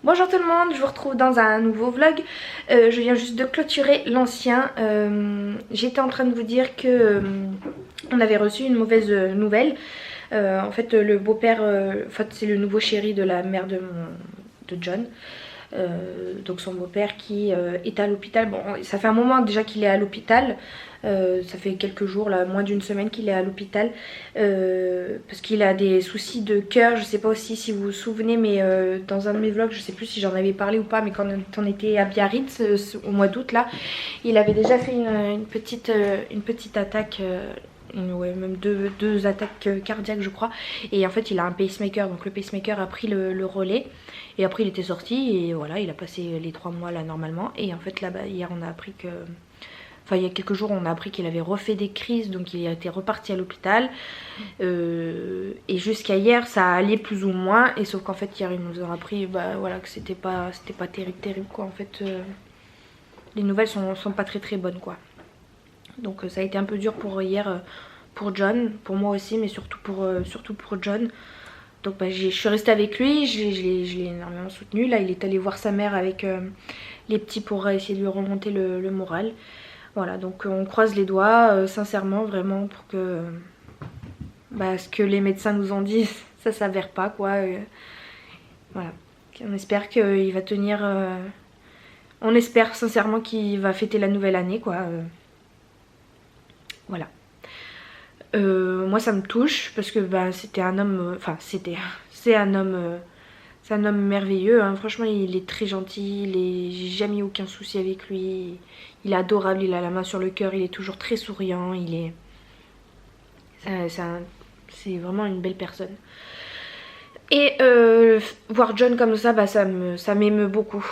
Bonjour tout le monde, je vous retrouve dans un nouveau vlog. Je viens juste de clôturer l'ancien. J'étais en train de vous dire que on avait reçu une mauvaise nouvelle. En fait le beau-père, c'est le nouveau chéri de la mère de John. Donc son beau-père qui est à l'hôpital. Bon, ça fait un moment déjà qu'il est à l'hôpital. Ça fait quelques jours, là, moins d'une semaine qu'il est à l'hôpital parce qu'il a des soucis de cœur. Je sais pas aussi si vous vous souvenez, mais dans un de mes vlogs, je sais plus si j'en avais parlé ou pas, mais quand on était à Biarritz au mois d'août là, il avait déjà fait une petite attaque. Ouais, même deux attaques cardiaques je crois, et en fait il a un pacemaker, donc le pacemaker a pris le relais et après il était sorti et voilà, il a passé les 3 mois là normalement. Et en fait là-bas hier on a appris que, enfin il y a quelques jours on a appris qu'il avait refait des crises, donc il a été reparti à l'hôpital et jusqu'à hier ça allait plus ou moins, et sauf qu'en fait hier ils nous ont appris voilà, que c'était pas terrible quoi. En fait les nouvelles sont pas très bonnes quoi. Donc ça a été un peu dur pour hier pour John, pour moi aussi, mais surtout pour John. Donc je suis restée avec lui, je l'ai énormément soutenu. Là il est allé voir sa mère avec les petits pour essayer de lui remonter le moral. Voilà, donc on croise les doigts sincèrement vraiment pour que ce que les médecins nous ont dit ça s'avère pas quoi. Voilà, on espère qu'il va tenir, on espère sincèrement qu'il va fêter la nouvelle année quoi. Voilà. Moi ça me touche parce que c'était un homme, c'est un homme merveilleux hein. Franchement il est très gentil, j'ai jamais eu aucun souci avec lui, il est adorable, il a la main sur le cœur, il est toujours très souriant, c'est vraiment une belle personne. Et voir John comme ça, ça m'émeut beaucoup,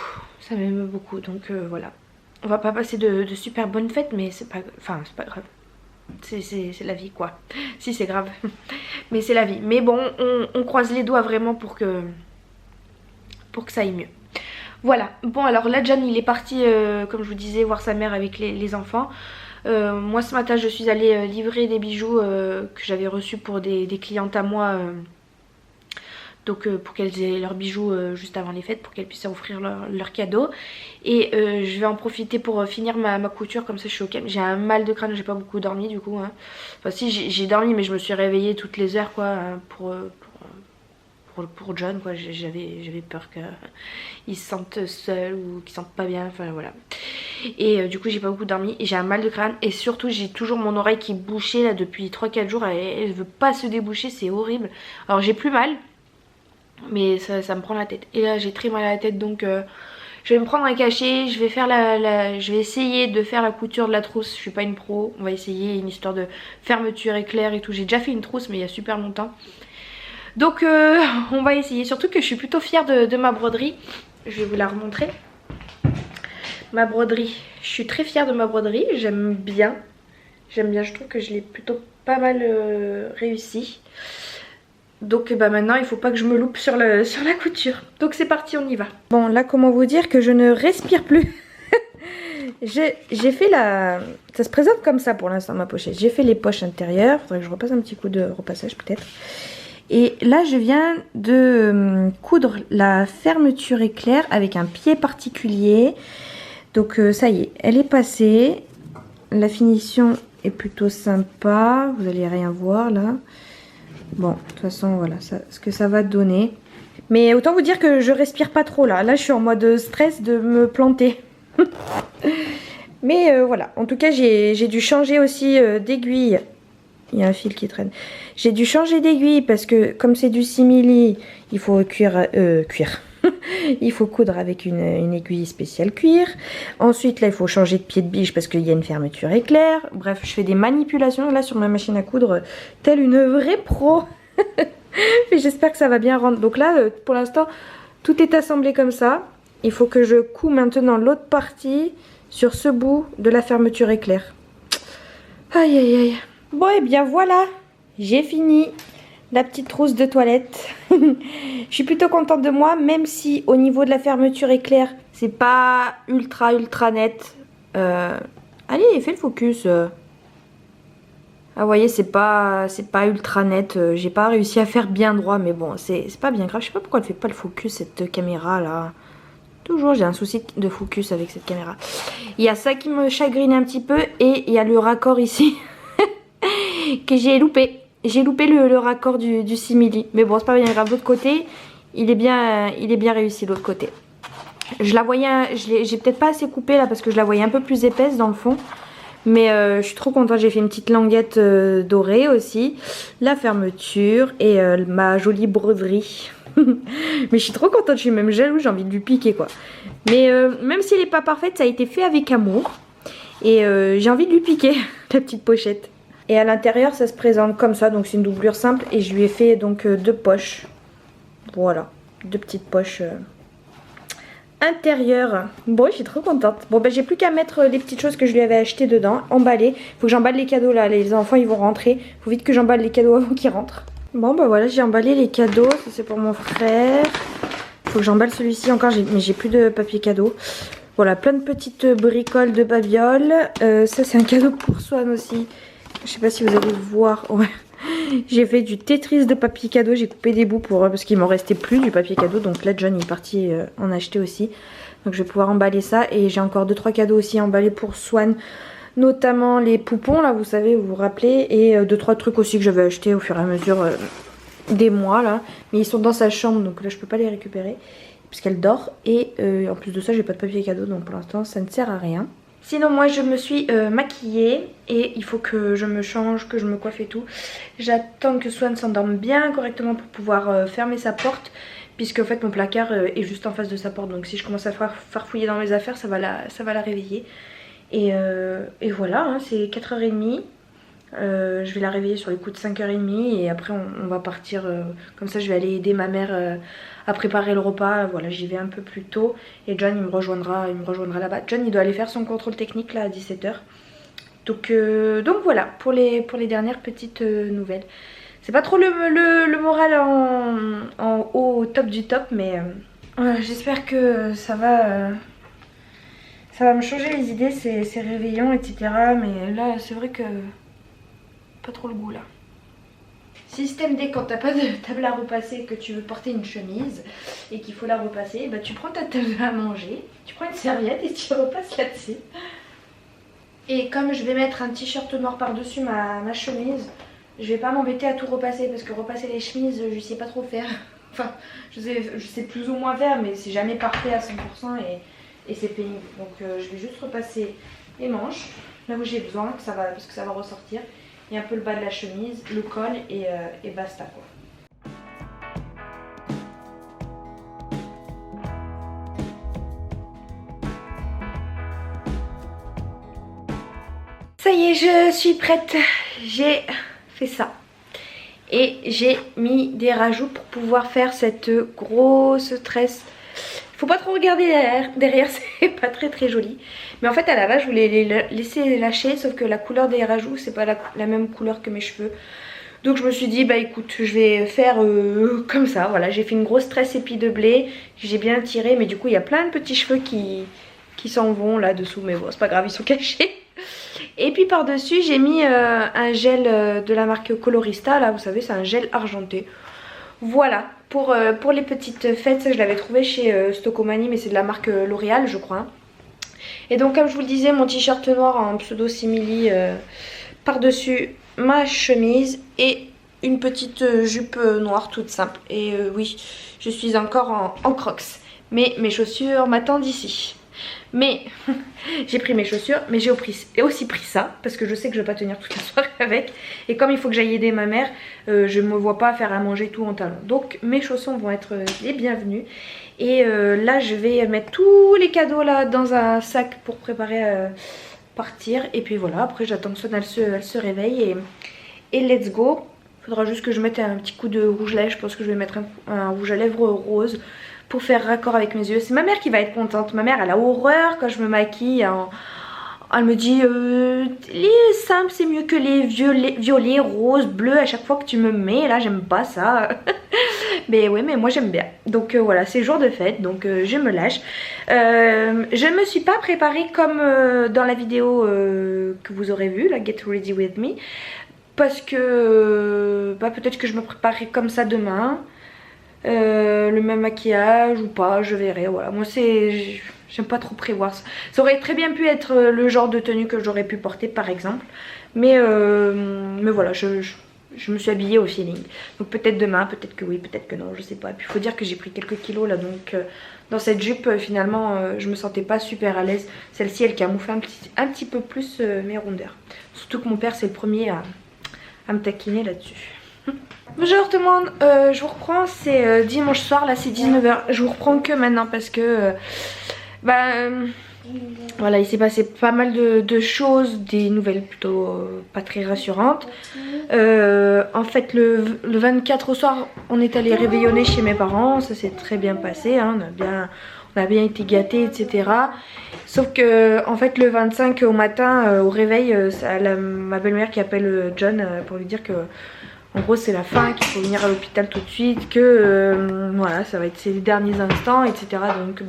donc voilà. On va pas passer de super bonnes fêtes, mais c'est pas grave. C'est la vie quoi. Si c'est grave, mais c'est la vie. Mais bon, on croise les doigts vraiment pour que ça aille mieux. Voilà, bon alors là John il est parti comme je vous disais voir sa mère avec les enfants. Moi ce matin je suis allée livrer des bijoux que j'avais reçus pour des clientes à moi. Donc pour qu'elles aient leurs bijoux juste avant les fêtes, pour qu'elles puissent offrir leurs cadeaux. Et je vais en profiter pour finir ma couture, comme ça je suis au calme. J'ai un mal de crâne, j'ai pas beaucoup dormi du coup hein. Enfin si j'ai dormi, mais je me suis réveillée toutes les heures quoi, pour John quoi. J'avais peur qu'il se sente seul ou qu'il se sente pas bien, enfin voilà. Et du coup j'ai pas beaucoup dormi et j'ai un mal de crâne, et surtout j'ai toujours mon oreille qui est bouchée là depuis 3-4 jours, elle veut pas se déboucher, c'est horrible. Alors j'ai plus mal, mais ça me prend la tête. Et là j'ai très mal à la tête, donc je vais me prendre un cachet, je vais faire je vais essayer de faire la couture de la trousse. Je suis pas une pro, on va essayer une histoire de fermeture éclair et tout. J'ai déjà fait une trousse mais il y a super longtemps. Donc on va essayer, surtout que je suis plutôt fière de ma broderie. Je vais vous la remontrer. Ma broderie, je suis très fière de ma broderie, j'aime bien, je trouve que je l'ai plutôt pas mal réussi. Donc maintenant il faut pas que je me loupe sur la couture. Donc c'est parti, on y va. Bon là comment vous dire que je ne respire plus. J'ai fait ça se présente comme ça pour l'instant ma pochette. J'ai fait les poches intérieures, faudrait que je repasse un petit coup de repassage peut-être. Et là je viens de coudre la fermeture éclair avec un pied particulier. Donc ça y est, elle est passée. La finition est plutôt sympa, vous allez rien voir là. Bon, de toute façon, voilà ce que ça va donner. Mais autant vous dire que je respire pas trop là. Là, je suis en mode stress de me planter. Mais voilà, en tout cas, j'ai dû changer aussi d'aiguille. Il y a un fil qui traîne. J'ai dû changer d'aiguille parce que comme c'est du simili, il faut cuire. Il faut coudre avec une aiguille spéciale cuir. Ensuite là il faut changer de pied de biche parce qu'il y a une fermeture éclair. Bref, je fais des manipulations là sur ma machine à coudre telle une vraie pro. Mais j'espère que ça va bien rendre. Donc là pour l'instant tout est assemblé comme ça. Il faut que je couds maintenant l'autre partie sur ce bout de la fermeture éclair. Aïe aïe aïe. Bon et bien voilà, j'ai fini la petite trousse de toilette. Je suis plutôt contente de moi, même si au niveau de la fermeture éclair, c'est pas ultra net. Allez, fais le focus. Ah, vous voyez, c'est pas ultra net. J'ai pas réussi à faire bien droit, mais bon, c'est pas bien grave. Je sais pas pourquoi elle fait pas le focus, cette caméra là. Toujours, j'ai un souci de focus avec cette caméra. Il y a ça qui me chagrine un petit peu et il y a le raccord ici que j'ai loupé. J'ai loupé le raccord du simili. Mais bon, c'est pas bien grave. De l'autre côté, il est bien réussi, l'autre côté. Je la voyais, j'ai peut-être pas assez coupé là parce que je la voyais un peu plus épaisse dans le fond. Mais je suis trop contente, j'ai fait une petite languette dorée aussi. La fermeture et ma jolie broderie. Mais je suis trop contente, je suis même jalouse, j'ai envie de lui piquer quoi. Mais même si elle n'est pas parfaite, ça a été fait avec amour. Et j'ai envie de lui piquer la petite pochette. Et à l'intérieur ça se présente comme ça, donc c'est une doublure simple. Et je lui ai fait donc deux poches. Voilà, deux petites poches intérieures. Bon, je suis trop contente. Bon ben j'ai plus qu'à mettre les petites choses que je lui avais achetées dedans, emballer. Faut que j'emballe les cadeaux là, les enfants ils vont rentrer. Faut vite que j'emballe les cadeaux avant qu'ils rentrent. Bon bah voilà, j'ai emballé les cadeaux, ça c'est pour mon frère. Faut que j'emballe celui-ci encore, mais j'ai plus de papier cadeau. Voilà, plein de petites bricoles de babioles. Ça c'est un cadeau pour Swan aussi. Je sais pas si vous allez le voir. Ouais. J'ai fait du Tetris de papier cadeau, j'ai coupé des bouts pour parce qu'il m'en restait plus du papier cadeau. Donc là John est parti en acheter aussi. Donc je vais pouvoir emballer ça. Et j'ai encore 2-3 cadeaux aussi emballés pour Swan. Notamment les poupons là, vous savez, vous vous rappelez. Et 2-3 trucs aussi que j'avais acheté au fur et à mesure des mois là. Mais ils sont dans sa chambre donc là je peux pas les récupérer. Puisqu'elle dort. Et en plus de ça j'ai pas de papier cadeau. Donc pour l'instant ça ne sert à rien. Sinon moi je me suis maquillée et il faut que je me change, que je me coiffe et tout. J'attends que Swan s'endorme bien correctement pour pouvoir fermer sa porte. Puisque en fait mon placard est juste en face de sa porte. Donc si je commence à farfouiller dans mes affaires ça va la réveiller. Et voilà, hein, c'est 4h30. Je vais la réveiller sur les coups de 5h30 et après on va partir. Comme ça je vais aller aider ma mère à préparer le repas. Voilà, j'y vais un peu plus tôt et John il me rejoindra là-bas. John il doit aller faire son contrôle technique là à 17h. Donc voilà pour les dernières petites nouvelles. C'est pas trop le moral en haut au top du top, mais j'espère que ça va me changer les idées, ces réveillons, etc. Mais là, c'est vrai que pas trop le goût là. Système D, quand t'as pas de table à repasser, que tu veux porter une chemise et qu'il faut la repasser, bah tu prends ta table à manger, tu prends une serviette et tu repasses là-dessus. Et comme je vais mettre un t-shirt noir par-dessus ma chemise, je vais pas m'embêter à tout repasser parce que repasser les chemises, je sais pas trop faire. Enfin, je sais plus ou moins faire, mais c'est jamais parfait à 100% et c'est pénible. Donc je vais juste repasser les manches, là où j'ai besoin, parce que ça va ressortir. Et un peu le bas de la chemise, le col et basta quoi. Ça y est, je suis prête. J'ai fait ça. Et j'ai mis des rajouts pour pouvoir faire cette grosse tresse. Faut pas trop regarder derrière, c'est pas très joli. Mais en fait à la base je voulais les laisser lâcher, sauf que la couleur des rajouts c'est pas la même couleur que mes cheveux. Donc je me suis dit bah écoute je vais faire comme ça, voilà. J'ai fait une grosse tresse épi de blé, j'ai bien tiré mais du coup il y a plein de petits cheveux qui s'en vont là dessous. Mais bon c'est pas grave, ils sont cachés. Et puis par dessus j'ai mis un gel de la marque Colorista, là vous savez c'est un gel argenté. Voilà, pour les petites fêtes, ça je l'avais trouvé chez Stocomanie, mais c'est de la marque L'Oréal je crois. Et donc comme je vous le disais, mon t-shirt noir en pseudo simili par-dessus ma chemise et une petite jupe noire toute simple. Et oui, je suis encore en crocs, mais mes chaussures m'attendent ici. Mais j'ai pris mes chaussures, mais j'ai aussi pris ça parce que je sais que je vais pas tenir toute la soirée avec. Et comme il faut que j'aille aider ma mère, je me vois pas faire à manger tout en talons. Donc mes chaussons vont être les bienvenus. Et là je vais mettre tous les cadeaux là dans un sac pour préparer partir. Et puis voilà, après j'attends que Swan elle se réveille et let's go. Faudra juste que je mette un petit coup de rouge à lèvres. Je pense que je vais mettre un rouge à lèvres rose pour faire raccord avec mes yeux. C'est ma mère qui va être contente. Ma mère elle a horreur quand je me maquille. Elle me dit les simples c'est mieux que les violets, roses, bleus à chaque fois que tu me mets. Là j'aime pas ça. Mais ouais, mais moi j'aime bien. Donc voilà, c'est jour de fête, donc je me lâche. Je ne me suis pas préparée comme dans la vidéo que vous aurez vue, la Get Ready With Me. parce que peut-être que je me préparerai comme ça demain. Le même maquillage ou pas, je verrai. Voilà, moi j'aime pas trop prévoir. Ça aurait très bien pu être le genre de tenue que j'aurais pu porter par exemple. Mais voilà, je me suis habillée au feeling. Donc peut-être demain, peut-être que oui, peut-être que non, je sais pas. Et puis il faut dire que j'ai pris quelques kilos là, donc dans cette jupe finalement je me sentais pas super à l'aise. Celle-ci elle camoufle un petit peu plus mes rondeurs. Surtout que mon père c'est le premier à me taquiner là-dessus. Bonjour tout le monde, je vous reprends, c'est dimanche soir, là c'est 19 h. Je vous reprends que maintenant parce que voilà, il s'est passé pas mal de choses, des nouvelles plutôt pas très rassurantes. En fait le 24 au soir on est allé réveillonner chez mes parents, ça s'est très bien passé, hein, on a bien été gâtés, etc. Sauf que en fait le 25 au matin au réveil, ma belle-mère qui appelle John pour lui dire que en gros c'est la fin, qu'il faut venir à l'hôpital tout de suite, que voilà ça va être ses derniers instants, etc. Donc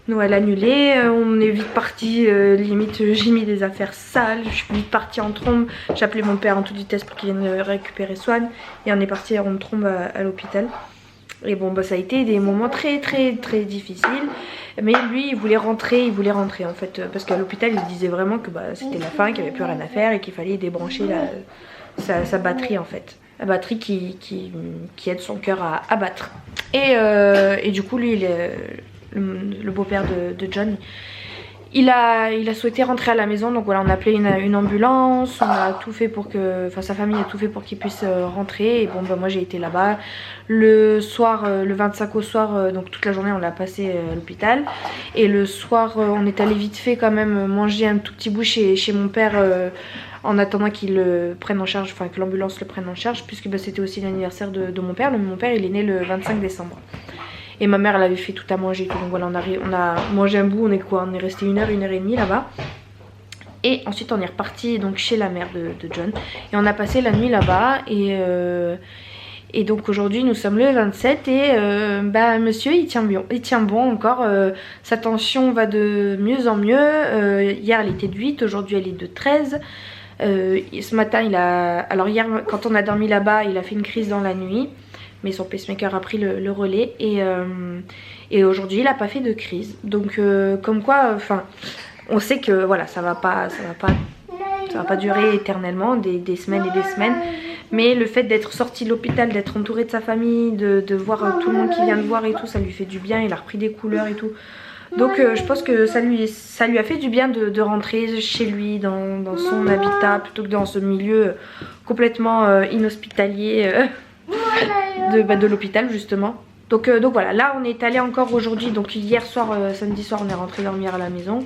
Noël annulé, on est vite parti, limite j'ai mis des affaires sales, je suis vite partie en trombe, j'ai appelé mon père en toute vitesse pour qu'il vienne récupérer Swan et on est parti en trombe à l'hôpital. Et bon ça a été des moments très difficiles, mais lui il voulait rentrer en fait, parce qu'à l'hôpital il disait vraiment que c'était la fin, qu'il n'y avait plus rien à faire et qu'il fallait débrancher sa batterie en fait. La batterie qui aide son cœur à battre. Et du coup lui le beau-père de John, il a souhaité rentrer à la maison, donc voilà on a appelé une ambulance, on a tout fait pour que, enfin sa famille a tout fait pour qu'il puisse rentrer. Et bon moi j'ai été là-bas le soir, le 25 au soir, donc toute la journée on l'a passé à l'hôpital. Et le soir on est allé vite fait quand même manger un tout petit bout chez mon père en attendant qu'il le prenne en charge, enfin que l'ambulance le prenne en charge, puisque c'était aussi l'anniversaire de mon père. Mon père il est né le 25 décembre. Et ma mère elle avait fait tout à manger et tout. Donc voilà on a mangé un bout, on est resté 1 heure, 1 heure et demie là-bas. Et ensuite on est reparti donc chez la mère de John. Et on a passé la nuit là-bas. Et donc aujourd'hui nous sommes le 27 et monsieur il tient bon encore. Sa tension va de mieux en mieux. Hier elle était de 8, aujourd'hui elle est de 13. Ce matin alors hier quand on a dormi là-bas il a fait une crise dans la nuit. Mais son pacemaker a pris le relais et aujourd'hui il a pas fait de crise. Donc comme quoi, enfin on sait que voilà ça va pas durer éternellement, des semaines et des semaines. Mais le fait d'être sorti de l'hôpital, d'être entouré de sa famille, de voir tout le monde qui vient de voir et tout, ça lui fait du bien. Il a repris des couleurs et tout. Donc je pense que ça lui a fait du bien de rentrer chez lui dans son habitat plutôt que dans ce milieu complètement inhospitalier de l'hôpital justement. Donc voilà, là on est allé encore aujourd'hui, donc hier soir, samedi soir on est rentré dormir à la maison,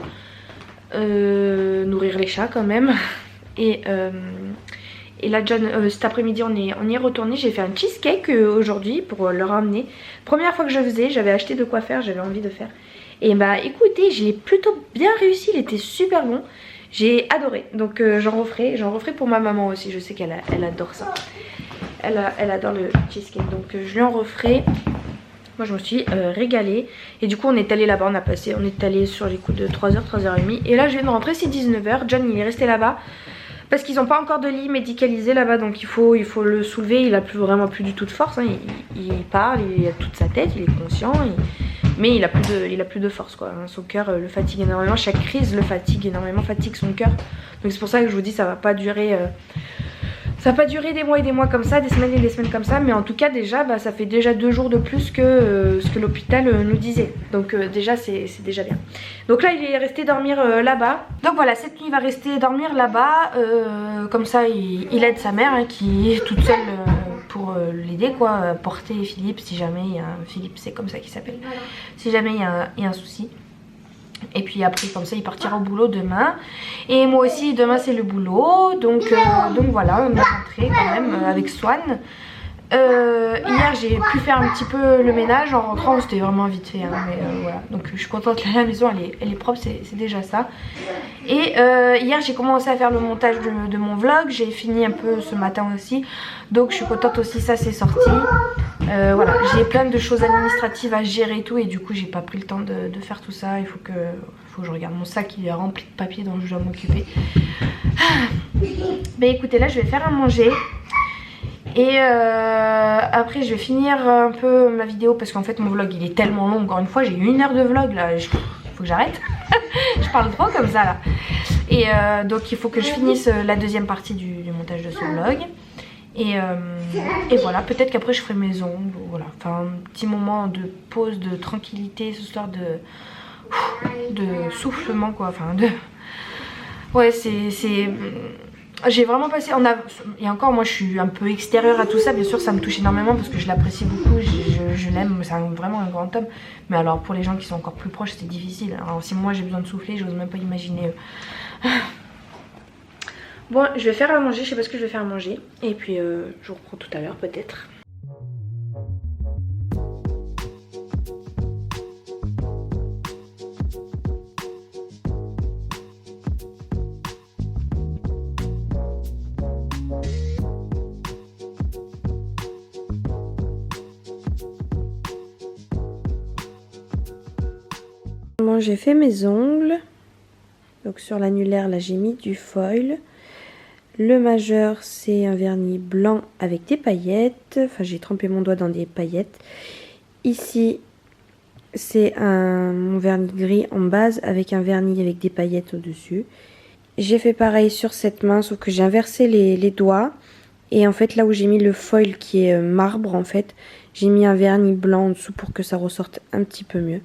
nourrir les chats quand même. Et là John, cet après-midi on y est retourné. J'ai fait un cheesecake aujourd'hui pour le ramener. Première fois que je faisais, j'avais acheté de quoi faire, j'avais envie de faire. Et écoutez, j'ai plutôt bien réussi, il était super bon. J'ai adoré, donc j'en referai pour ma maman aussi, je sais qu'elle adore ça. Elle adore le cheesecake, donc je lui en referai. Moi je me suis régalée. Et du coup on est allé là-bas, on est allé sur les coups de 3h, 3h30. Et là je viens de rentrer, c'est 19 h. John il est resté là-bas parce qu'ils n'ont pas encore de lit médicalisé là-bas. Donc il faut le soulever, il a vraiment plus du tout de force, hein. Il parle, il a toute sa tête, il est conscient, mais il a plus de force quoi. Son cœur le fatigue énormément, chaque crise le fatigue énormément, fatigue son cœur. Donc c'est pour ça que je vous dis ça va pas durer... Ça va pas durer des mois et des mois comme ça, des semaines et des semaines comme ça, mais en tout cas déjà ça fait déjà 2 jours de plus que ce que l'hôpital nous disait. Donc déjà c'est déjà bien. Donc là il est resté dormir là-bas. Donc voilà, cette nuit il va rester dormir là-bas. Comme ça il aide sa mère hein, qui est toute seule pour l'aider quoi, porter Philippe si jamais il y a un... Philippe c'est comme ça qu'il s'appelle. Si jamais il y a un souci. Et puis après comme ça il partira au boulot demain. Et moi aussi demain c'est le boulot. Donc voilà on est rentré quand même avec Swan. Hier j'ai pu faire un petit peu le ménage en rentrant, c'était vraiment vite fait hein, mais voilà, donc je suis contente, la maison elle est propre, c'est déjà ça. Et hier j'ai commencé à faire le montage de mon vlog, j'ai fini un peu ce matin aussi, donc je suis contente aussi, ça c'est sorti. Voilà, j'ai plein de choses administratives à gérer et tout, et du coup j'ai pas pris le temps de faire tout ça. Il faut que je regarde mon sac, il est rempli de papier dont je dois m'occuper. Mais écoutez, là je vais faire à manger. Et après je vais finir un peu ma vidéo parce qu'en fait mon vlog il est tellement long. Encore une fois j'ai eu 1 heure de vlog là, faut que j'arrête. Je parle trop comme ça là. Et donc il faut que je finisse la deuxième partie du montage de ce vlog. Et voilà, peut-être qu'après je ferai mes ongles. Voilà, enfin un petit moment de pause, de tranquillité, ce soir de soufflement quoi. Enfin de... Ouais j'ai vraiment passé, et encore moi je suis un peu extérieure à tout ça, bien sûr ça me touche énormément parce que je l'apprécie beaucoup, je l'aime, c'est vraiment un grand homme. Mais alors pour les gens qui sont encore plus proches c'est difficile, alors si moi j'ai besoin de souffler, j'ose même pas imaginer. Bon, je vais faire à manger, je sais pas ce que je vais faire à manger, et puis je vous reprends tout à l'heure peut-être. Bon, j'ai fait mes ongles, donc sur l'annulaire là j'ai mis du foil. Le majeur c'est un vernis blanc avec des paillettes, enfin j'ai trempé mon doigt dans des paillettes. Ici c'est mon vernis gris en base avec un vernis avec des paillettes au dessus. J'ai fait pareil sur cette main sauf que j'ai inversé les doigts. Et en fait là où j'ai mis le foil qui est marbre en fait, j'ai mis un vernis blanc en dessous pour que ça ressorte un petit peu mieux.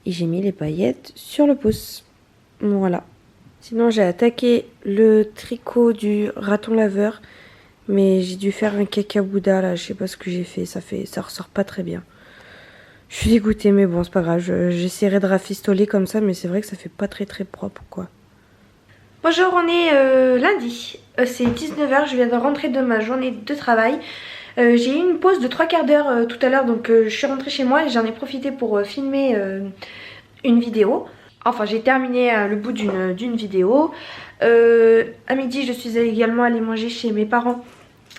Et j'ai mis les paillettes sur le pouce. Voilà. Sinon j'ai attaqué le tricot du raton laveur. Mais j'ai dû faire un cacaouda là. Je sais pas ce que j'ai fait. Ça ressort pas très bien. Je suis dégoûtée mais bon c'est pas grave. J'essaierai de rafistoler comme ça. Mais c'est vrai que ça fait pas très propre quoi. Bonjour, on est lundi. C'est 19 h. Je viens de rentrer de ma journée de travail. J'ai eu une pause de 3/4 d'heure tout à l'heure, donc je suis rentrée chez moi et j'en ai profité pour filmer une vidéo. Enfin j'ai terminé le bout d'une vidéo. À midi je suis également allée manger chez mes parents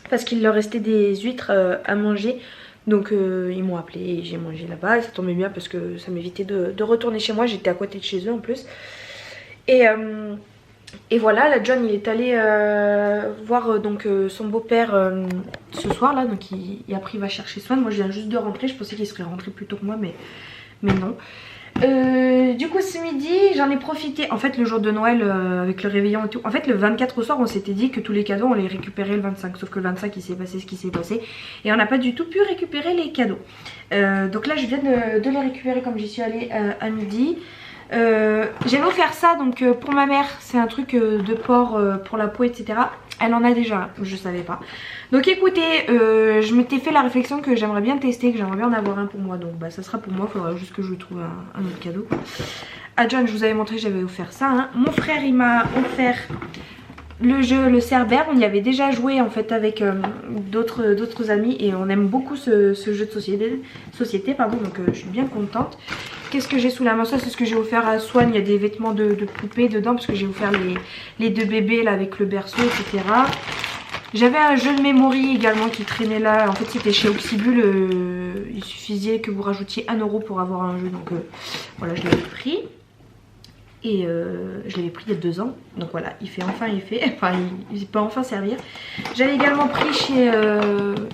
parce qu'il leur restait des huîtres à manger. Donc ils m'ont appelé et j'ai mangé là-bas et ça tombait bien parce que ça m'évitait de retourner chez moi. J'étais à côté de chez eux en plus. Et voilà, là John il est allé voir donc son beau-père ce soir là, donc après il va chercher Swan. Moi je viens juste de rentrer, je pensais qu'il serait rentré plus tôt que moi mais non. Du coup ce midi j'en ai profité, en fait le jour de Noël avec le réveillon et tout. En fait le 24 au soir on s'était dit que tous les cadeaux on les récupérait le 25, sauf que le 25 il s'est passé ce qui s'est passé et on n'a pas du tout pu récupérer les cadeaux. Donc là je viens de les récupérer comme j'y suis allée à midi. J'avais offert ça donc pour ma mère, c'est un truc de porc pour la peau etc. Elle en a déjà, je savais pas. Donc écoutez, je m'étais fait la réflexion que j'aimerais bien tester, que j'aimerais bien en avoir un pour moi. Donc bah ça sera pour moi, il faudra juste que je lui trouve un autre cadeau. À John je vous avais montré, j'avais offert ça hein. Mon frère il m'a offert le jeu, le Cerbère. On y avait déjà joué en fait avec d'autres amis et on aime beaucoup ce jeu de société pardon, donc je suis bien contente. Qu'est-ce que j'ai sous la main? Ça c'est ce que j'ai offert à Swan. Il y a des vêtements de poupée dedans parce que j'ai offert les 2 bébés là avec le berceau etc. J'avais un jeu de memory également qui traînait là. En fait c'était chez Oxybul, il suffisait que vous rajoutiez 1 € pour avoir un jeu. Donc voilà je l'avais pris. Et je l'avais pris il y a 2 ans. Donc voilà, il fait enfin effet. Enfin il peut enfin servir. J'avais également pris chez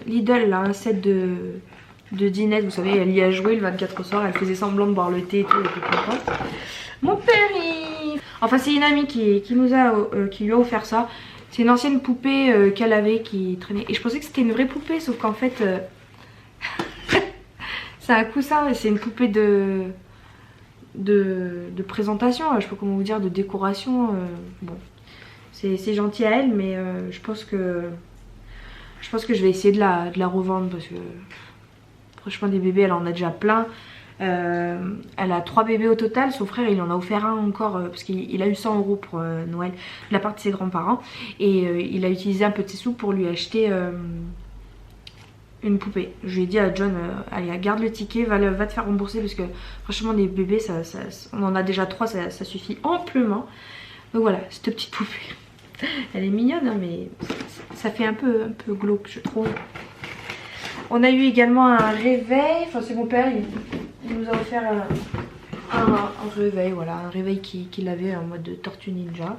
Lidl là, un set de dinette. Vous savez elle y a joué le 24 au soir. Elle faisait semblant de boire le thé et tout. Elle était contente. Mon père il... Enfin c'est une amie qui lui a offert ça. C'est une ancienne poupée qu'elle avait qui traînait. Et je pensais que c'était une vraie poupée. Sauf qu'en fait c'est un coussin. C'est une poupée de présentation, je sais pas comment vous dire, de décoration. Bon, c'est gentil à elle, mais je pense que je vais essayer de la revendre parce que franchement des bébés elle en a déjà plein. Elle a 3 bébés au total. Son frère il en a offert un encore parce qu'il a eu 100 € pour Noël de la part de ses grands-parents et il a utilisé un peu de ses sous pour lui acheter une poupée. Je lui ai dit à John, allez garde le ticket, va te faire rembourser parce que franchement les bébés, on en a déjà 3, ça suffit amplement. Donc voilà, cette petite poupée. Elle est mignonne hein, mais ça fait un peu glauque je trouve. On a eu également un réveil, enfin c'est mon père, il nous a offert un réveil, voilà, un réveil qu'il avait en mode de Tortue Ninja.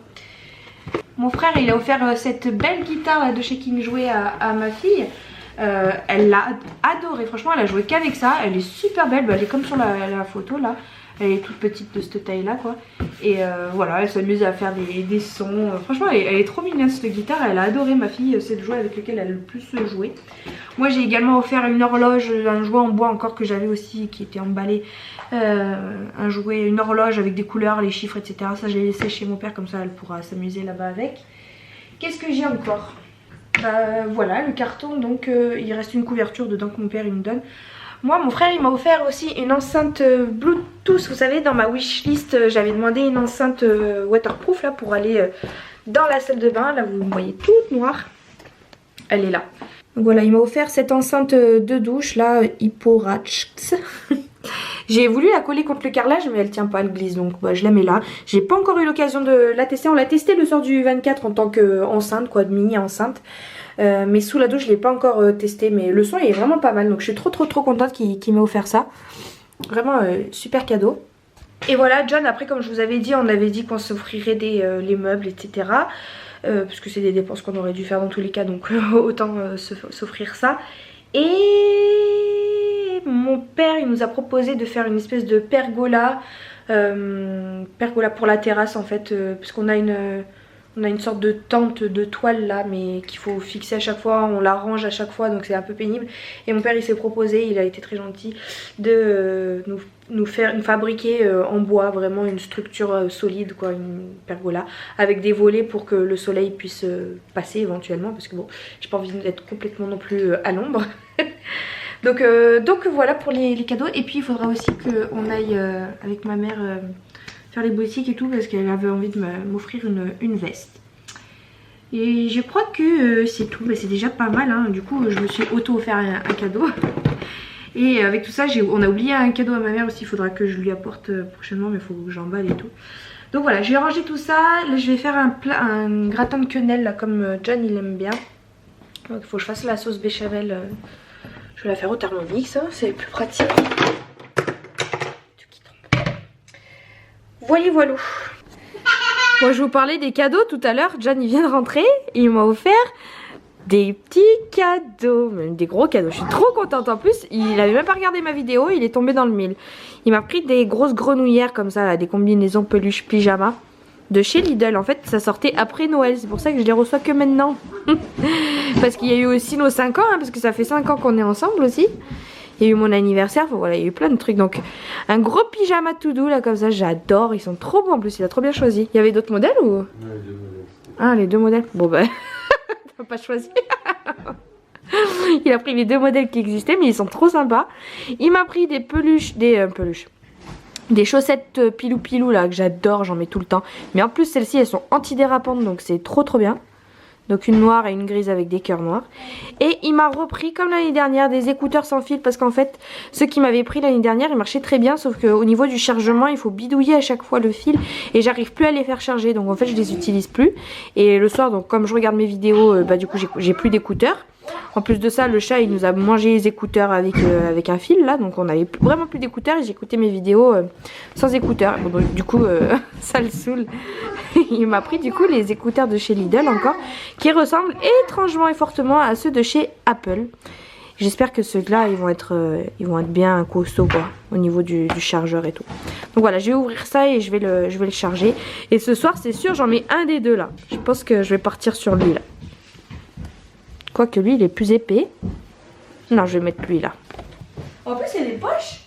Mon frère il a offert cette belle guitare là, de chez King Jouet à ma fille. Elle l'a adoré, franchement elle a joué qu'avec ça, elle est super belle, elle est comme sur la photo là. Elle est toute petite de cette taille là quoi. Et voilà, elle s'amuse à faire des sons. Franchement elle est trop mignonne cette guitare. Elle a adoré ma fille, c'est le jouet avec lequel elle a le plus joué. Moi j'ai également offert une horloge, un jouet en bois encore que j'avais aussi qui était emballé. Un jouet, une horloge avec des couleurs, les chiffres etc. Ça j'ai laissé chez mon père comme ça elle pourra s'amuser là-bas avec. Qu'est-ce que j'ai encore? Voilà le carton donc il reste une couverture dedans que mon père il me donne. Moi mon frère il m'a offert aussi une enceinte Bluetooth. Vous savez dans ma wishlist j'avais demandé une enceinte waterproof là pour aller dans la salle de bain. Là vous me voyez toute noire. Elle est là. Donc voilà il m'a offert cette enceinte de douche là Hipporax. J'ai voulu la coller contre le carrelage mais elle tient pas, elle glisse donc bah, je la mets là. J'ai pas encore eu l'occasion de la tester. On l'a testé le soir du 24 en tant qu'enceinte quoi, de mini enceinte. Mais sous la douche je l'ai pas encore testé mais le son est vraiment pas mal donc je suis trop contente qu'il m'ait offert ça. Vraiment super cadeau. Et voilà John après comme je vous avais dit on avait dit qu'on s'offrirait les meubles etc. Parce que c'est des dépenses qu'on aurait dû faire dans tous les cas donc autant s'offrir ça. Et mon père il nous a proposé de faire une espèce de pergola. Pergola pour la terrasse en fait parce qu'on a une sorte de tente de toile là mais qu'il faut fixer à chaque fois, on la range à chaque fois donc c'est un peu pénible. Et mon père il s'est proposé, il a été très gentil de nous fabriquer en bois vraiment une structure solide quoi, une pergola avec des volets pour que le soleil puisse passer éventuellement parce que bon j'ai pas envie d'être complètement non plus à l'ombre. donc voilà pour les cadeaux. Et puis il faudra aussi qu'on aille avec ma mère faire les boutiques et tout parce qu'elle avait envie de m'offrir une veste. Et je crois que c'est tout, mais c'est déjà pas mal hein. Du coup je me suis auto-offert un cadeau. Et avec tout ça on a oublié un cadeau à ma mère aussi, il faudra que je lui apporte prochainement mais il faut que j'emballe et tout. Donc voilà j'ai rangé tout ça, là je vais faire un gratin de quenelle là comme John il aime bien. Donc il faut que je fasse la sauce béchamel, je vais la faire au Thermomix, hein, c'est plus pratique. Voilà. Moi je vous parlais des cadeaux tout à l'heure, John il vient de rentrer et il m'a offert des petits cadeaux, même des gros cadeaux. Je suis trop contente en plus, il avait même pas regardé ma vidéo, il est tombé dans le mille. Il m'a pris des grosses grenouillères comme ça, là, des combinaisons peluche pyjama de chez Lidl. En fait ça sortait après Noël, c'est pour ça que je les reçois que maintenant. Parce qu'il y a eu aussi nos 5 ans, hein, parce que ça fait 5 ans qu'on est ensemble aussi. Il y a eu mon anniversaire, voilà, il y a eu plein de trucs. Donc un gros pyjama tout doux là comme ça, j'adore. Ils sont trop beaux en plus, il a trop bien choisi. Il y avait d'autres modèles ou? Ouais, les 2 modèles. Ah les 2 modèles. Bon bah t'as pas choisi. Il a pris les 2 modèles qui existaient mais ils sont trop sympas. Il m'a pris des peluches, des chaussettes pilou là que j'adore, j'en mets tout le temps. Mais en plus celles-ci elles sont antidérapantes donc c'est trop bien. Donc une noire et une grise avec des cœurs noirs. Et il m'a repris comme l'année dernière des écouteurs sans fil. Parce qu'en fait ceux qui m'avaient pris l'année dernière ils marchaient très bien. Sauf qu'au niveau du chargement il faut bidouiller à chaque fois le fil. Et j'arrive plus à les faire charger. Donc en fait je les utilise plus. Et le soir donc comme je regarde mes vidéos du coup j'ai plus d'écouteurs. En plus de ça le chat il nous a mangé les écouteurs avec un fil là. Donc on avait vraiment plus d'écouteurs. Et j'écoutais mes vidéos sans écouteurs. Bon, donc, du coup ça le saoule. Il m'a pris du coup les écouteurs de chez Lidl encore, qui ressemblent étrangement et fortement à ceux de chez Apple. J'espère que ceux-là ils vont être bien costauds quoi, au niveau du chargeur et tout. Donc voilà, je vais ouvrir ça et je vais le charger. Et ce soir c'est sûr j'en mets un des deux là. Je pense que je vais partir sur lui là. Quoique lui il est plus épais. Non je vais mettre lui là. En plus il y a des poches.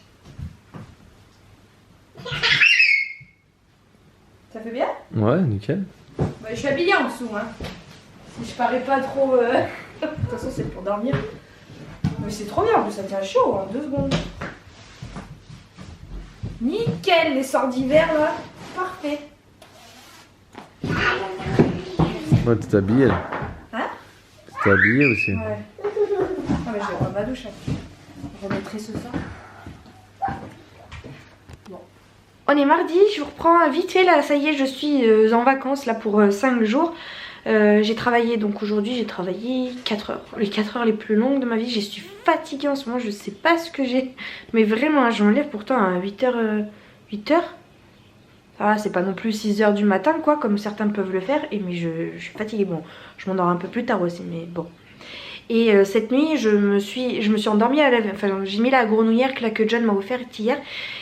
Ça fait bien? Ouais, nickel. Bah, je suis habillée en dessous, hein. Si je parais pas trop... De toute façon, c'est pour dormir. Mais c'est trop bien, en plus, ça tient chaud, hein, 2 secondes. Nickel, les sorts d'hiver, là. Parfait. Ouais, tu t'es habillée, là. Hein? Tu t'es habillée aussi. Ouais. Ah, mais je vais prendre ma douche. Je remettrai ce soir. Bon. On est mardi, je vous reprends vite fait là, ça y est, je suis en vacances là pour 5 jours. J'ai travaillé, donc aujourd'hui j'ai travaillé 4 heures. Les 4 heures les plus longues de ma vie. Je suis fatiguée en ce moment, je sais pas ce que j'ai. Mais vraiment, je me lève pourtant à 8h. 8h. Ça va, c'est pas non plus 6h du matin quoi, comme certains peuvent le faire. Mais je suis fatiguée. Bon, je m'endors un peu plus tard aussi, mais bon. Et cette nuit, je me suis endormie enfin j'ai mis la grenouillère que John m'a offerte hier.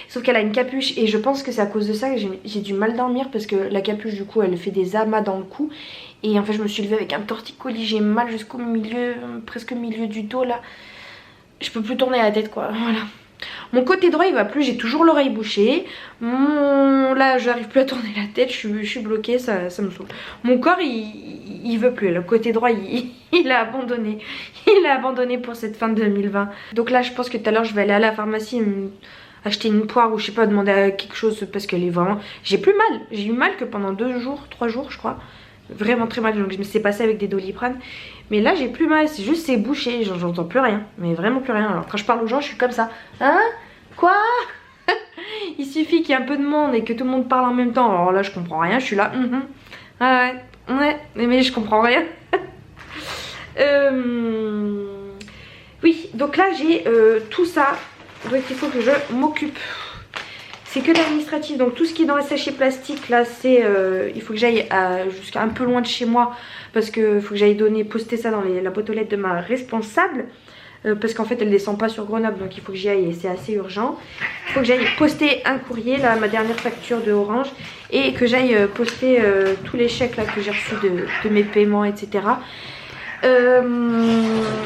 Sauf qu'elle a une capuche et je pense que c'est à cause de ça que j'ai du mal dormir parce que la capuche du coup elle fait des amas dans le cou. Et en fait je me suis levée avec un torticolis, j'ai mal jusqu'au milieu, presque au milieu du dos là. Je peux plus tourner la tête quoi, voilà. Mon côté droit il va plus, j'ai toujours l'oreille bouchée. Là j'arrive plus à tourner la tête, je suis bloquée, ça me saoule. Mon corps il veut plus, le côté droit il a abandonné. Il a abandonné pour cette fin de 2020. Donc là je pense que tout à l'heure je vais aller à la pharmacie acheter une poire ou je sais pas, demander à quelque chose parce qu'elle est vraiment... J'ai plus mal, j'ai eu mal que pendant 2 jours, 3 jours je crois. Vraiment très mal, donc je me suis passée avec des Doliprane. Mais là j'ai plus mal, c'est juste c'est bouché, j'entends plus rien. Mais vraiment plus rien, alors quand je parle aux gens je suis comme ça. Hein? Quoi? Il suffit qu'il y ait un peu de monde et que tout le monde parle en même temps. Alors là je comprends rien, je suis là. Ah ouais, mais je comprends rien. Oui, donc là j'ai tout ça. Donc il faut que je m'occupe. C'est que l'administratif, donc tout ce qui est dans les sachets plastiques là c'est il faut que j'aille jusqu'à un peu loin de chez moi parce que faut que j'aille poster ça dans la boîte aux lettres de ma responsable parce qu'en fait elle descend pas sur Grenoble, donc il faut que j'y aille et c'est assez urgent. Il faut que j'aille poster un courrier là, ma dernière facture de Orange, et que j'aille poster tous les chèques là que j'ai reçus de mes paiements, etc.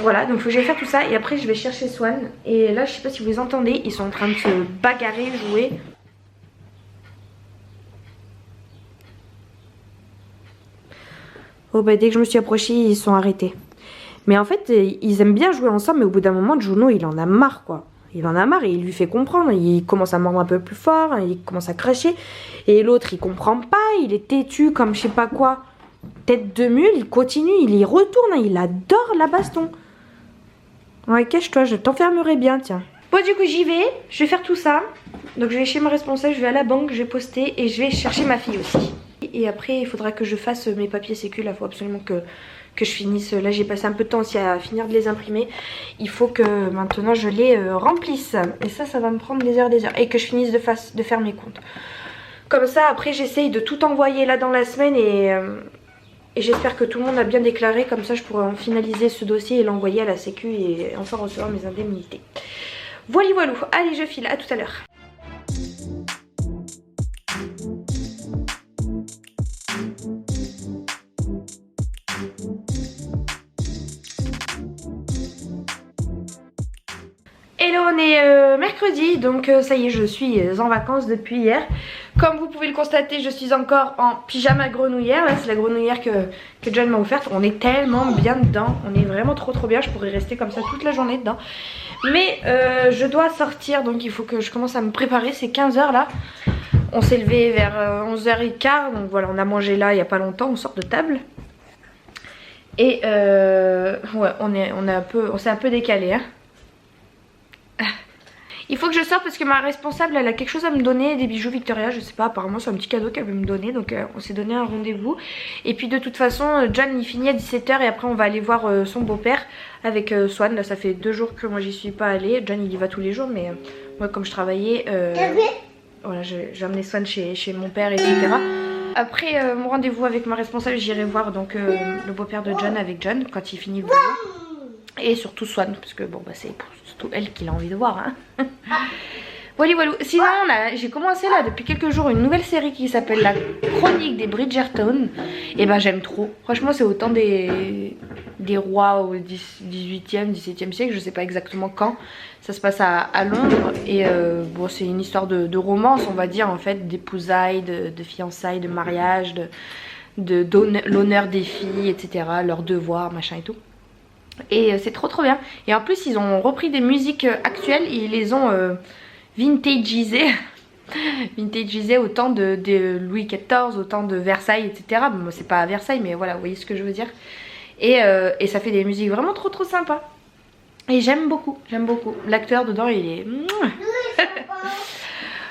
Voilà, donc il faut que j'aille faire tout ça et après je vais chercher Swan. Et là je sais pas si vous les entendez, ils sont en train de se bagarrer, jouer. Oh bah dès que je me suis approchée ils sont arrêtés. Mais en fait ils aiment bien jouer ensemble, mais au bout d'un moment Juno il en a marre quoi. Il en a marre et il lui fait comprendre, il commence à mordre un peu plus fort, il commence à cracher. Et l'autre il comprend pas, il est têtu comme je sais pas quoi. Tête de mule, il continue, il y retourne, il adore la baston. Ouais, cache-toi, je t'enfermerai bien, tiens. Bon, du coup, j'y vais, je vais faire tout ça. Donc, je vais chez ma responsable, je vais à la banque, je vais poster et je vais chercher ma fille aussi. Et après, il faudra que je fasse mes papiers sécu, là, il faut absolument que je finisse. Là, j'ai passé un peu de temps aussi à finir de les imprimer. Il faut que maintenant je les remplisse. Et ça va me prendre des heures. Et que je finisse de faire mes comptes. Comme ça, après, j'essaye de tout envoyer là dans la semaine et j'espère que tout le monde a bien déclaré, comme ça je pourrai en finaliser ce dossier et l'envoyer à la sécu et enfin recevoir mes indemnités. Voilà, voilà, allez je file, à tout à l'heure. Hello, on est mercredi, donc ça y est, je suis en vacances depuis hier. Comme vous pouvez le constater, je suis encore en pyjama grenouillère. Là, c'est la grenouillère que John m'a offerte. On est tellement bien dedans, on est vraiment trop bien. Je pourrais rester comme ça toute la journée dedans. Mais je dois sortir, donc il faut que je commence à me préparer. C'est 15 h là. On s'est levé vers 11h15, donc voilà, on a mangé là il n'y a pas longtemps, on sort de table. Et ouais, on s'est un peu décalé, hein. Il faut que je sorte parce que ma responsable elle a quelque chose à me donner, des bijoux Victoria, je sais pas, apparemment c'est un petit cadeau qu'elle veut me donner, donc on s'est donné un rendez-vous. Et puis de toute façon John il finit à 17 h et après on va aller voir son beau-père avec Swan. Là ça fait 2 jours que moi j'y suis pas allée, John il y va tous les jours mais moi comme je travaillais, voilà, j'ai amené Swan chez mon père, etc. Après mon rendez-vous avec ma responsable, j'irai voir donc le beau-père de John avec John quand il finit le boulot. Et surtout Swan, parce que bon bah c'est surtout elle qu'il a envie de voir, hein. Voilà, voilà. Sinon j'ai commencé là depuis quelques jours une nouvelle série qui s'appelle La Chronique des Bridgerton. Et ben j'aime trop. Franchement c'est autant des rois au 18e, 17e siècle, je sais pas exactement quand. Ça se passe à Londres et bon c'est une histoire de romance on va dire en fait, d'épousailles, de fiançailles, de mariage, de l'honneur des filles, etc. Leurs devoirs, machin et tout. Et c'est trop bien. Et en plus ils ont repris des musiques actuelles, ils les ont vintagisées. Vintagisées au temps de Louis XIV, au temps de Versailles, etc. Bon, c'est pas à Versailles mais voilà, vous voyez ce que je veux dire. Et ça fait des musiques vraiment trop sympas. Et j'aime beaucoup, l'acteur dedans il est...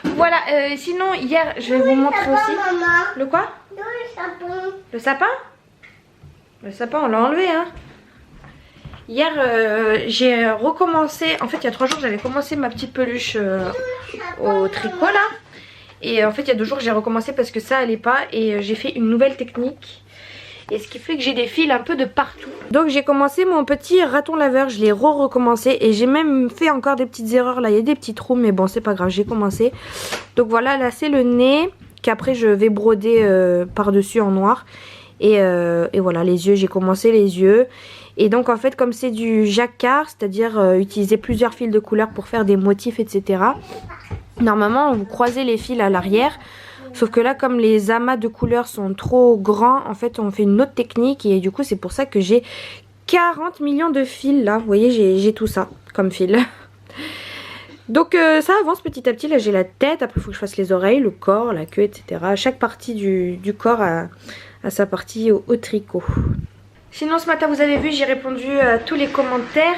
Voilà, sinon hier je vais vous montrer aussi... Le quoi? Le sapin? Le sapin on l'a enlevé hein. Hier j'ai recommencé, en fait il y a 3 jours j'avais commencé ma petite peluche au tricot là. Et en fait il y a 2 jours j'ai recommencé parce que ça allait pas et j'ai fait une nouvelle technique. Et ce qui fait que j'ai des fils un peu de partout. Donc j'ai commencé mon petit raton laveur, je l'ai recommencé. Et j'ai même fait encore des petites erreurs là, il y a des petits trous mais bon c'est pas grave, j'ai commencé. Donc voilà, là c'est le nez qu'après je vais broder par dessus en noir. Et voilà les yeux, j'ai commencé les yeux. Et donc en fait comme c'est du jacquard, c'est-à-dire utiliser plusieurs fils de couleur pour faire des motifs etc. Normalement vous croisez les fils à l'arrière. Sauf que là comme les amas de couleurs sont trop grands, en fait on fait une autre technique. Et du coup c'est pour ça que j'ai 40 millions de fils là. Vous voyez j'ai tout ça comme fil. Donc ça avance petit à petit. Là j'ai la tête, après il faut que je fasse les oreilles, le corps, la queue etc. Chaque partie du corps a sa partie au tricot. Sinon ce matin vous avez vu j'ai répondu à tous les commentaires.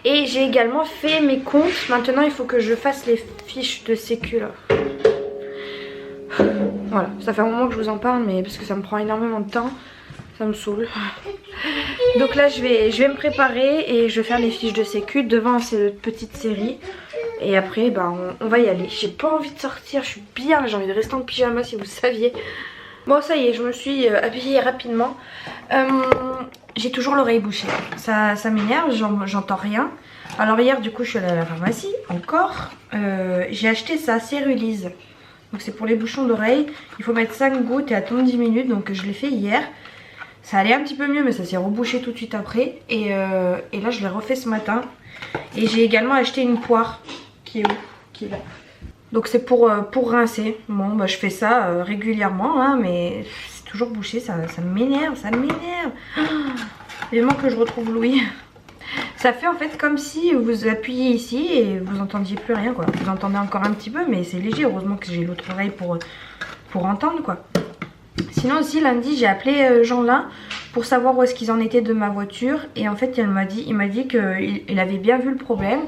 Et j'ai également fait mes comptes. Maintenant il faut que je fasse les fiches de sécu là. Voilà, ça fait un moment que je vous en parle mais parce que ça me prend énormément de temps. Ça me saoule. Donc là je vais me préparer et je vais faire les fiches de sécu devant cette petite série. Et après bah, on va y aller. J'ai pas envie de sortir, je suis bien, j'ai envie de rester en pyjama si vous saviez. Bon ça y est, je me suis habillée rapidement. J'ai toujours l'oreille bouchée. Ça m'énerve, j'entends rien. Alors hier du coup je suis allée à la pharmacie, encore. J'ai acheté ça, Cérulise. Donc c'est pour les bouchons d'oreille. Il faut mettre 5 gouttes et attendre 10 minutes. Donc je l'ai fait hier. Ça allait un petit peu mieux mais ça s'est rebouché tout de suite après. Et là je l'ai refait ce matin. Et j'ai également acheté une poire. Qui est où? Qui est là. Donc c'est pour rincer. Bon bah je fais ça régulièrement hein, mais c'est toujours bouché. Ça m'énerve, ça m'énerve. Vivement que je retrouve Louis. Ça fait en fait comme si vous appuyez ici et vous entendiez plus rien quoi. Vous entendez encore un petit peu mais c'est léger. Heureusement que j'ai l'autre oreille pour entendre quoi. Sinon aussi lundi j'ai appelé Jean-Lin pour savoir où est-ce qu'ils en étaient de ma voiture. Et en fait il m'a dit qu'il avait bien vu le problème.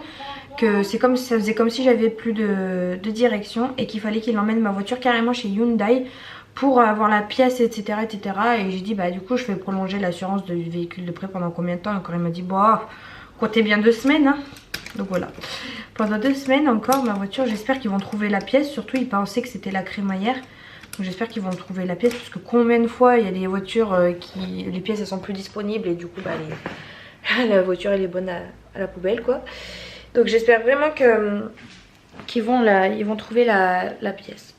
Que c'est comme ça faisait comme si j'avais plus de direction. Et qu'il fallait qu'il emmène ma voiture carrément chez Hyundai pour avoir la pièce etc. Et j'ai dit bah du coup je vais prolonger l'assurance du véhicule de prêt pendant combien de temps. Encore il m'a dit bah comptez bien 2 semaines hein. Donc voilà, pendant 2 semaines encore ma voiture, j'espère qu'ils vont trouver la pièce. Surtout ils pensaient que c'était la crémaillère. Donc j'espère qu'ils vont trouver la pièce. Parce que combien de fois il y a des voitures qui les pièces elles sont plus disponibles. Et du coup bah la voiture elle est bonne à la poubelle quoi. Donc j'espère vraiment qu'ils vont trouver la pièce.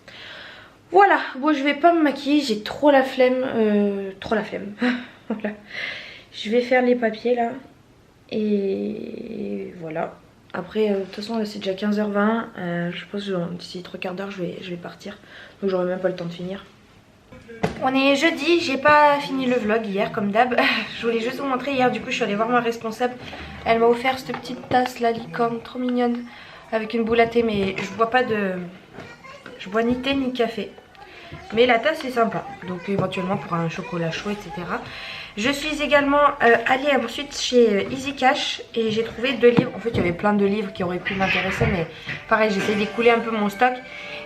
Voilà, bon je vais pas me maquiller, j'ai trop la flemme. Voilà. Je vais faire les papiers là. Et voilà. Après de toute façon là c'est déjà 15h20. Je pense que d'ici 3/4 d'heure je vais partir. Donc j'aurai même pas le temps de finir. On est jeudi, j'ai pas fini le vlog hier comme d'hab. Je voulais juste vous montrer, hier du coup je suis allée voir ma responsable. Elle m'a offert cette petite tasse la licorne, trop mignonne. Avec une boule à thé mais je bois pas de... Je bois ni thé ni café. Mais la tasse est sympa. Donc éventuellement pour un chocolat chaud etc. Je suis également allée ensuite chez Easy Cash. Et j'ai trouvé 2 livres. En fait il y avait plein de livres qui auraient pu m'intéresser. Mais pareil j'essaie d'écouler un peu mon stock.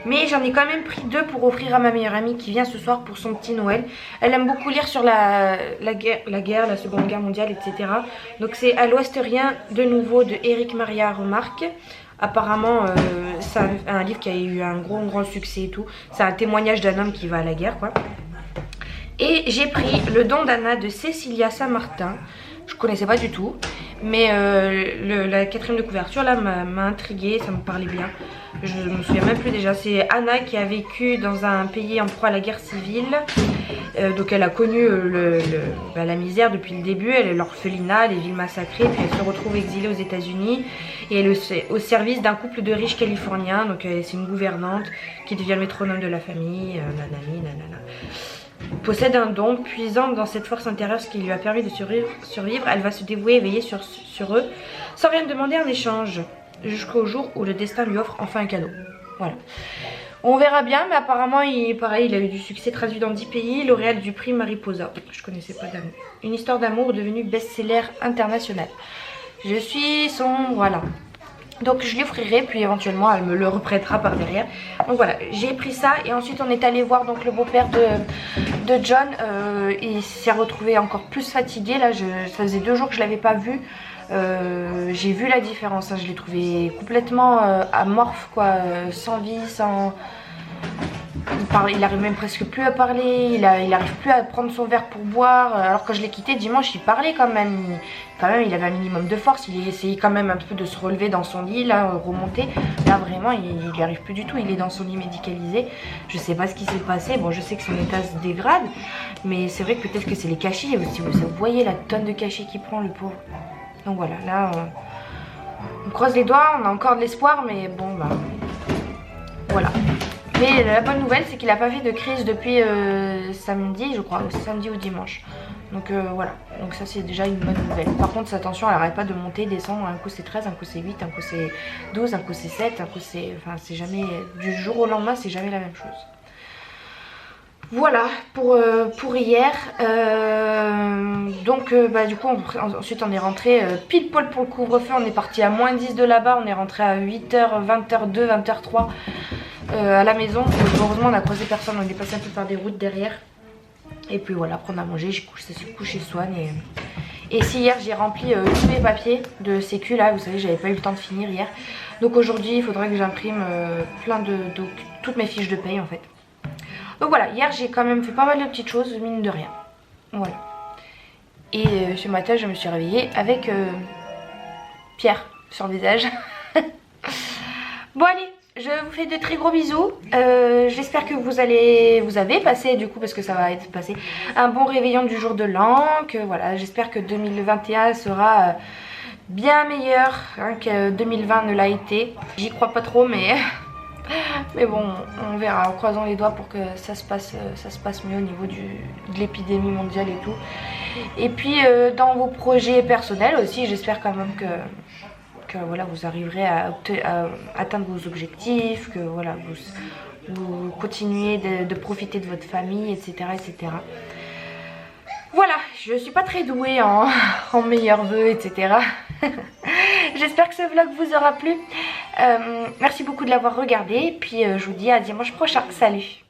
Mais j'en ai quand même pris 2 pour offrir à ma meilleure amie qui vient ce soir pour son petit Noël. Elle aime beaucoup lire sur la Seconde Guerre mondiale, etc. Donc c'est À l'Ouest rien de nouveau de Éric Maria Remarque. Apparemment c'est un livre qui a eu un grand succès et tout. C'est un témoignage d'un homme qui va à la guerre quoi. Et j'ai pris Le Don d'Anna de Cécilia Saint-Martin. Je connaissais pas du tout. Mais la 4e de couverture là m'a intriguée, ça me parlait bien. Je me souviens même plus déjà. C'est Anna qui a vécu dans un pays en proie à la guerre civile. Donc elle a connu la misère depuis le début. Elle est l'orphelinat, les villes massacrées. Puis elle se retrouve exilée aux États-Unis. Et elle est au service d'un couple de riches californiens. Donc c'est une gouvernante qui devient le métronome de la famille. Nanani, nanana. Possède un don puisant dans cette force intérieure, ce qui lui a permis de survivre. Elle va se dévouer et veiller sur eux sans rien demander en échange, jusqu'au jour où le destin lui offre enfin un cadeau. Voilà. On verra bien, mais apparemment pareil, il a eu du succès, traduit dans 10 pays, lauréat du prix Mariposa. Je connaissais pas d'amour. Une histoire d'amour devenue best-seller international. Je suis son, voilà. Donc je lui offrirai, puis éventuellement elle me le reprêtera par derrière. Donc voilà, j'ai pris ça et ensuite on est allé voir donc le beau-père de John. Il s'est retrouvé encore plus fatigué. Là, ça faisait 2 jours que je l'avais pas vu. J'ai vu la différence, hein. Je l'ai trouvé complètement amorphe, quoi, sans vie, sans... Il arrive même presque plus à parler, il arrive plus à prendre son verre pour boire. Alors que je l'ai quitté dimanche, il parlait quand même. Il avait un minimum de force, il essayait quand même un peu de se relever dans son lit, là, remonter. Là vraiment, il n'y arrive plus du tout, il est dans son lit médicalisé. Je sais pas ce qui s'est passé, bon je sais que son état se dégrade, mais c'est vrai que peut-être que c'est les cachets. Si vous voyez la tonne de cachets qu'il prend, le pauvre. Donc voilà, là on croise les doigts, on a encore de l'espoir, mais bon bah voilà. Mais la bonne nouvelle, c'est qu'il n'a pas fait de crise depuis samedi, je crois, samedi ou dimanche. Donc voilà, donc ça c'est déjà une bonne nouvelle. Par contre sa tension elle n'arrête pas de monter, descendre. Un coup c'est 13, un coup c'est 8, un coup c'est 12, un coup c'est 7, un coup c'est... Enfin c'est jamais... Du jour au lendemain c'est jamais la même chose. Voilà pour hier. Donc bah, du coup ensuite on est rentré pile poil pour le couvre-feu. On est parti à -10 de là-bas. On est rentré à 8h, 20h02, 20h03 à la maison. Heureusement on a croisé personne. On est passé un peu par des routes derrière. Et puis voilà, après on a mangé, j'ai couché Swan. Et si hier j'ai rempli tous mes papiers de sécu là, vous savez j'avais pas eu le temps de finir hier. Donc aujourd'hui il faudrait que j'imprime toutes mes fiches de paye en fait. Donc voilà, hier j'ai quand même fait pas mal de petites choses, mine de rien. Voilà. Et ce matin je me suis réveillée avec Pierre sur le visage. Bon allez, je vous fais de très gros bisous. J'espère que vous avez passé du coup, parce que ça va être passé, un bon réveillon du jour de l'an. Voilà, j'espère que 2021 sera bien meilleur hein, que 2020 ne l'a été. J'y crois pas trop mais... Mais bon, on verra, en croisant les doigts pour que ça se passe mieux au niveau de l'épidémie mondiale et tout. Et puis dans vos projets personnels aussi, j'espère quand même que voilà, vous arriverez à atteindre vos objectifs, que voilà, vous continuez de profiter de votre famille, etc. etc. Voilà, je suis pas très douée en meilleurs vœux, etc. J'espère que ce vlog vous aura plu. Merci beaucoup de l'avoir regardé. Puis je vous dis à dimanche prochain. Salut!